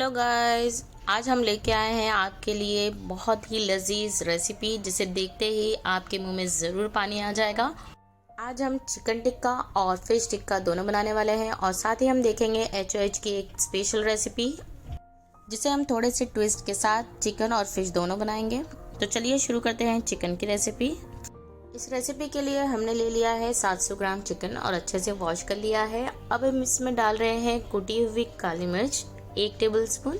Hello guys, आज हम लेके आए हैं आपके लिए बहुत ही लजीज रेसिपी जिसे देखते ही आपके मुंह में ज़रूर पानी आ जाएगा। आज हम चिकन टिक्का और फिश टिक्का दोनों बनाने वाले हैं और साथ ही हम देखेंगे HOH की एक स्पेशल रेसिपी जिसे हम थोड़े से ट्विस्ट के साथ चिकन और फिश दोनों बनाएंगे। तो चलिए शुरू करते हैं चिकन की रेसिपी। इस रेसिपी के लिए हमने ले लिया है 700 ग्राम चिकन और अच्छे से वॉश कर लिया है। अब हम इसमें डाल रहे हैं कुटी हुई काली मिर्च 1 टेबलस्पून।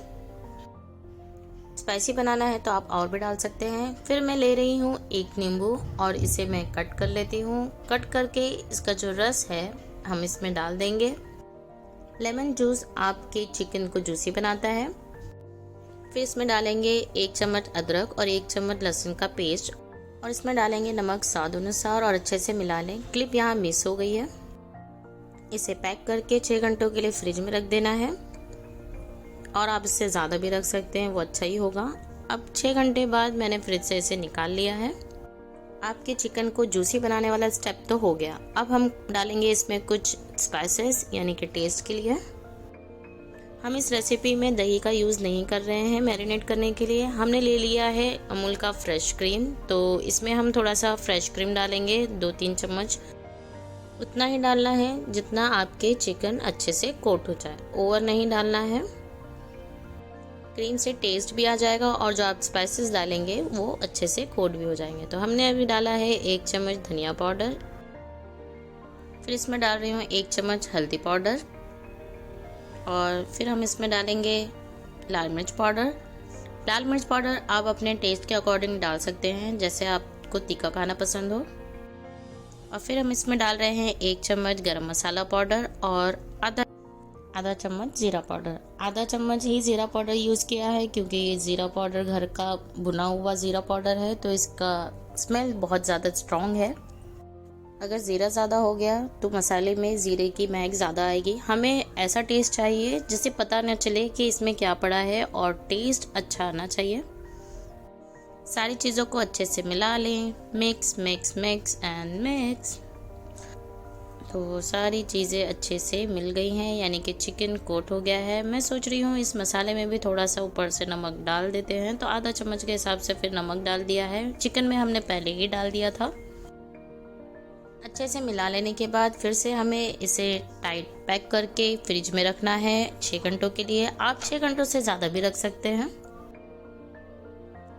स्पाइसी बनाना है तो आप और भी डाल सकते हैं। फिर मैं ले रही हूँ 1 नींबू और इसे मैं कट कर लेती हूँ। कट करके इसका जो रस है हम इसमें डाल देंगे। लेमन जूस आपके चिकन को जूसी बनाता है। फिर इसमें डालेंगे 1 चम्मच अदरक और 1 चम्मच लहसुन का पेस्ट और इसमें डालेंगे नमक स्वाद अनुसार और अच्छे से मिला लें। क्लिप यहाँ मिस हो गई है। इसे पैक करके 6 घंटों के लिए फ्रिज में रख देना है और आप इससे ज़्यादा भी रख सकते हैं, वो अच्छा ही होगा। अब 6 घंटे बाद मैंने फ्रिज से इसे निकाल लिया है। आपके चिकन को जूसी बनाने वाला स्टेप तो हो गया। अब हम डालेंगे इसमें कुछ स्पाइसेस यानी कि टेस्ट के लिए। हम इस रेसिपी में दही का यूज़ नहीं कर रहे हैं मैरिनेट करने के लिए। हमने ले लिया है अमूल का फ्रेश क्रीम, तो इसमें हम थोड़ा सा फ्रेश क्रीम डालेंगे 2-3 चम्मच। उतना ही डालना है जितना आपके चिकन अच्छे से कोट हो जाए, ओवर नहीं डालना है। क्रीम से टेस्ट भी आ जाएगा और जो आप स्पाइसेस डालेंगे वो अच्छे से कोट भी हो जाएंगे। तो हमने अभी डाला है 1 चम्मच धनिया पाउडर। फिर इसमें डाल रही हूँ 1 चम्मच हल्दी पाउडर और फिर हम इसमें डालेंगे लाल मिर्च पाउडर। लाल मिर्च पाउडर आप अपने टेस्ट के अकॉर्डिंग डाल सकते हैं, जैसे आपको तीखा खाना पसंद हो। और फिर हम इसमें डाल रहे हैं 1 चम्मच गरम मसाला पाउडर और आधा चम्मच ज़ीरा पाउडर। आधा चम्मच ही ज़ीरा पाउडर यूज़ किया है क्योंकि ये ज़ीरा पाउडर घर का भुना हुआ ज़ीरा पाउडर है, तो इसका स्मेल बहुत ज़्यादा स्ट्रॉन्ग है। अगर ज़ीरा ज़्यादा हो गया तो मसाले में ज़ीरे की महक ज़्यादा आएगी। हमें ऐसा टेस्ट चाहिए जिससे पता न चले कि इसमें क्या पड़ा है और टेस्ट अच्छा आना चाहिए। सारी चीज़ों को अच्छे से मिला लें। Mix mix mix and mix. तो सारी चीज़ें अच्छे से मिल गई हैं, यानी कि चिकन कोट हो गया है। मैं सोच रही हूँ इस मसाले में भी थोड़ा सा ऊपर से नमक डाल देते हैं, तो आधा चम्मच के हिसाब से फिर नमक डाल दिया है। चिकन में हमने पहले ही डाल दिया था। अच्छे से मिला लेने के बाद फिर से हमें इसे टाइट पैक करके फ्रिज में रखना है 6 घंटों के लिए। आप 6 घंटों से ज़्यादा भी रख सकते हैं।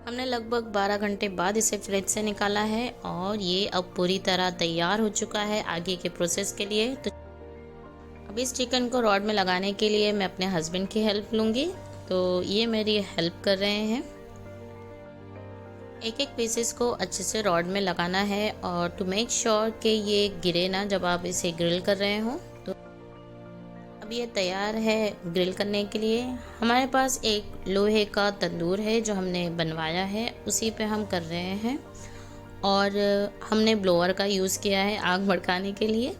हमने लगभग 12 घंटे बाद इसे फ्रिज से निकाला है और ये अब पूरी तरह तैयार हो चुका है आगे के प्रोसेस के लिए। तो अब इस चिकन को रॉड में लगाने के लिए मैं अपने हस्बैंड की हेल्प लूँगी, तो ये मेरी हेल्प कर रहे हैं। एक एक पीसेस को अच्छे से रॉड में लगाना है और टू मेक श्योर कि ये गिरे ना जब आप इसे ग्रिल कर रहे हो। तो अब ये तैयार है ग्रिल करने के लिए। हमारे पास एक लोहे का तंदूर है जो हमने बनवाया है, उसी पे हम कर रहे हैं और हमने ब्लोअर का यूज़ किया है आग भड़काने के लिए।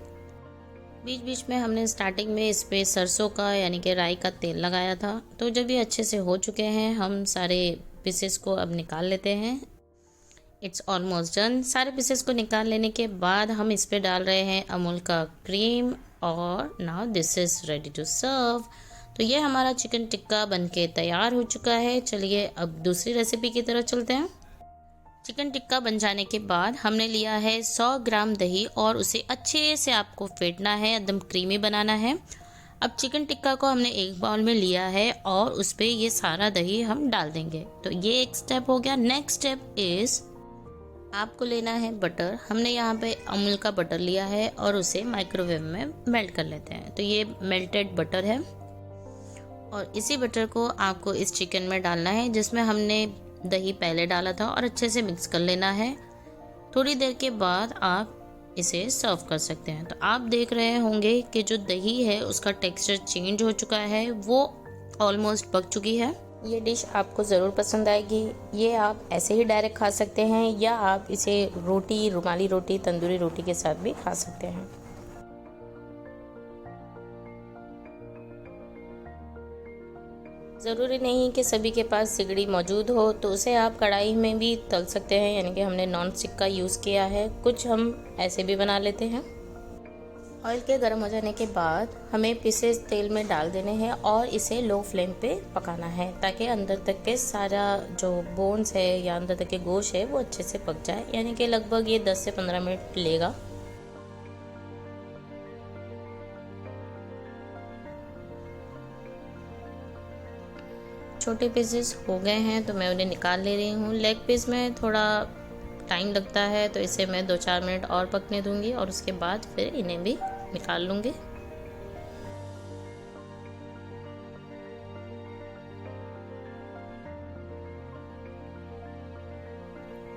बीच बीच में हमने स्टार्टिंग में इस पे सरसों का यानी कि राई का तेल लगाया था। तो जब ये अच्छे से हो चुके हैं हम सारे पीसेस को अब निकाल लेते हैं। It's almost done. सारे पीसेस को निकाल लेने के बाद हम इस पे डाल रहे हैं अमूल का क्रीम और now this is ready to serve. तो ये हमारा चिकन टिक्का बनके तैयार हो चुका है। चलिए अब दूसरी रेसिपी की तरफ चलते हैं। चिकन टिक्का बन जाने के बाद हमने लिया है 100 ग्राम दही और उसे अच्छे से आपको फेंटना है, एकदम क्रीमी बनाना है। अब चिकन टिक्का को हमने एक बाउल में लिया है और उस पर ये सारा दही हम डाल देंगे। तो ये एक स्टेप हो गया। नेक्स्ट स्टेप इज़ आपको लेना है बटर। हमने यहाँ पे अमूल का बटर लिया है और उसे माइक्रोवेव में मेल्ट कर लेते हैं। तो ये मेल्टेड बटर है और इसी बटर को आपको इस चिकन में डालना है जिसमें हमने दही पहले डाला था और अच्छे से मिक्स कर लेना है। थोड़ी देर के बाद आप इसे सर्व कर सकते हैं। तो आप देख रहे होंगे कि जो दही है उसका टेक्सचर चेंज हो चुका है, वो ऑलमोस्ट पक चुकी है। ये डिश आपको ज़रूर पसंद आएगी। ये आप ऐसे ही डायरेक्ट खा सकते हैं या आप इसे रोटी, रुमाली रोटी, तंदूरी रोटी के साथ भी खा सकते हैं। ज़रूरी नहीं कि सभी के पास सिगड़ी मौजूद हो, तो उसे आप कढ़ाई में भी तल सकते हैं, यानी कि हमने नॉन स्टिक का यूज़ किया है। कुछ हम ऐसे भी बना लेते हैं। ऑयल के गर्म हो जाने के बाद हमें पीसेस तेल में डाल देने हैं और इसे लो फ्लेम पे पकाना है ताकि अंदर तक के सारा जो बोन्स है या अंदर तक के गोश्त है वो अच्छे से पक जाए, यानी कि लगभग ये 10 से 15 मिनट लेगा। छोटे पीसेस हो गए हैं तो मैं उन्हें निकाल ले रही हूँ। लेग पीस में थोड़ा टाइम लगता है तो इसे मैं 2-4 मिनट और पकने दूंगी और उसके बाद फिर इन्हें भी निकाल लूंगी।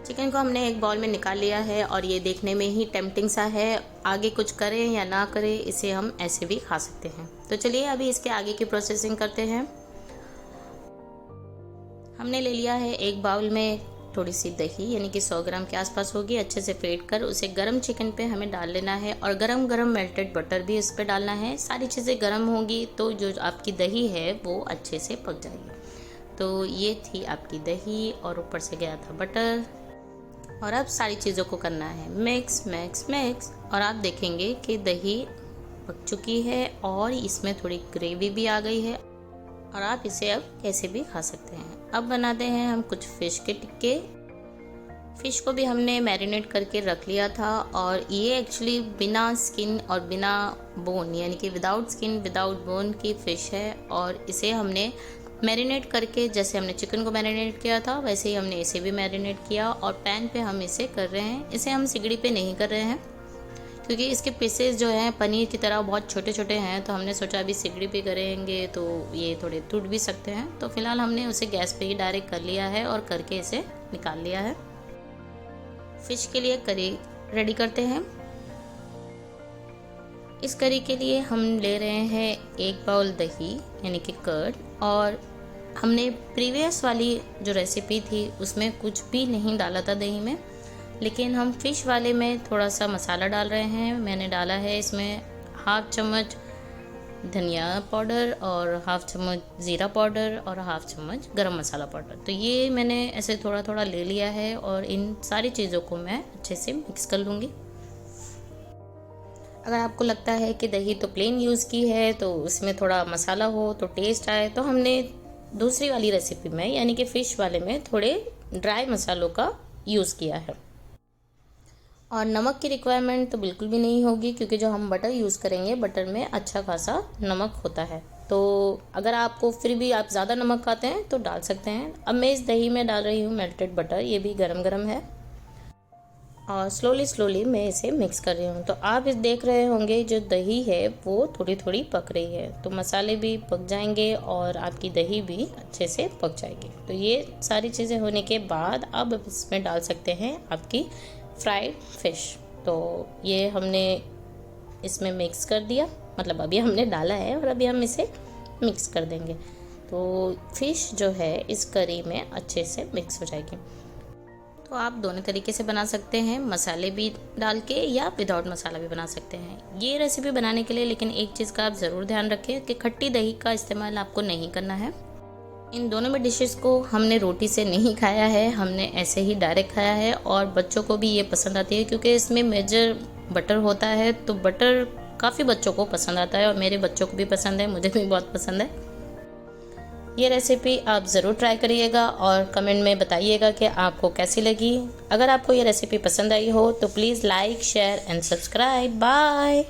चिकन को हमने एक बाउल में निकाल लिया है और ये देखने में ही टेम्पटिंग सा है। आगे कुछ करें या ना करें, इसे हम ऐसे भी खा सकते हैं। तो चलिए अभी इसके आगे की प्रोसेसिंग करते हैं। हमने ले लिया है एक बाउल में थोड़ी सी दही, यानी कि 100 ग्राम के आसपास होगी। अच्छे से फेंट कर उसे गरम चिकन पे हमें डाल लेना है और गरम गरम मेल्टेड बटर भी इस पे डालना है। सारी चीज़ें गरम होंगी तो जो आपकी दही है वो अच्छे से पक जाएगी। तो ये थी आपकी दही और ऊपर से गया था बटर। और अब सारी चीज़ों को करना है मिक्स मिक्स मिक्स, और आप देखेंगे कि दही पक चुकी है और इसमें थोड़ी ग्रेवी भी आ गई है और आप इसे अब कैसे भी खा सकते हैं। अब बनाते हैं हम कुछ फ़िश के टिक्के। फ़िश को भी हमने मैरिनेट करके रख लिया था और ये एक्चुअली बिना स्किन और बिना बोन, यानी कि विदाउट स्किन विदाउट बोन की फ़िश है। और इसे हमने मैरिनेट करके, जैसे हमने चिकन को मैरिनेट किया था वैसे ही हमने इसे भी मैरिनेट किया और पैन पे हम इसे कर रहे हैं। इसे हम सिगड़ी पे नहीं कर रहे हैं क्योंकि इसके पीसेस जो हैं पनीर की तरह बहुत छोटे छोटे हैं, तो हमने सोचा अभी सिगड़ी पे करेंगे तो ये थोड़े टूट भी सकते हैं। तो फिलहाल हमने उसे गैस पे ही डायरेक्ट कर लिया है और करके इसे निकाल लिया है। फिश के लिए करी रेडी करते हैं। इस करी के लिए हम ले रहे हैं 1 बाउल दही, यानी कि कर्ड, और हमने प्रीवियस वाली जो रेसिपी थी उसमें कुछ भी नहीं डाला था दही में, लेकिन हम फ़िश वाले में थोड़ा सा मसाला डाल रहे हैं। मैंने डाला है इसमें 1/2 चम्मच धनिया पाउडर और 1/2 चम्मच ज़ीरा पाउडर और 1/2 चम्मच गरम मसाला पाउडर। तो ये मैंने ऐसे थोड़ा थोड़ा ले लिया है और इन सारी चीज़ों को मैं अच्छे से मिक्स कर लूँगी। अगर आपको लगता है कि दही तो प्लेन यूज़ की है तो उसमें थोड़ा मसाला हो तो टेस्ट आए, तो हमने दूसरी वाली रेसिपी में, यानी कि फ़िश वाले में, थोड़े ड्राई मसालों का यूज़ किया है। और नमक की रिक्वायरमेंट तो बिल्कुल भी नहीं होगी क्योंकि जो हम बटर यूज़ करेंगे बटर में अच्छा खासा नमक होता है। तो अगर आपको फिर भी आप ज़्यादा नमक खाते हैं तो डाल सकते हैं। अब मैं इस दही में डाल रही हूँ मेल्टेड बटर, ये भी गरम गरम है और स्लोली मैं इसे मिक्स कर रही हूँ। तो आप इस देख रहे होंगे जो दही है वो थोड़ी थोड़ी पक रही है, तो मसाले भी पक जाएंगे और आपकी दही भी अच्छे से पक जाएगी। तो ये सारी चीज़ें होने के बाद अब इसमें डाल सकते हैं आपकी फ्राइड फ़िश। तो ये हमने इसमें मिक्स कर दिया, मतलब अभी हमने डाला है और अभी हम इसे मिक्स कर देंगे। तो फ़िश जो है इस करी में अच्छे से मिक्स हो जाएगी। तो आप दोनों तरीके से बना सकते हैं, मसाले भी डाल के या विदाउट मसाला भी बना सकते हैं ये रेसिपी बनाने के लिए। लेकिन एक चीज़ का आप ज़रूर ध्यान रखें कि खट्टी दही का इस्तेमाल आपको नहीं करना है। इन दोनों में डिशेस को हमने रोटी से नहीं खाया है, हमने ऐसे ही डायरेक्ट खाया है और बच्चों को भी ये पसंद आती है क्योंकि इसमें मेजर बटर होता है। तो बटर काफ़ी बच्चों को पसंद आता है और मेरे बच्चों को भी पसंद है, मुझे भी बहुत पसंद है। ये रेसिपी आप ज़रूर ट्राई करिएगा और कमेंट में बताइएगा कि आपको कैसी लगी। अगर आपको ये रेसिपी पसंद आई हो तो please like, share and subscribe. Bye.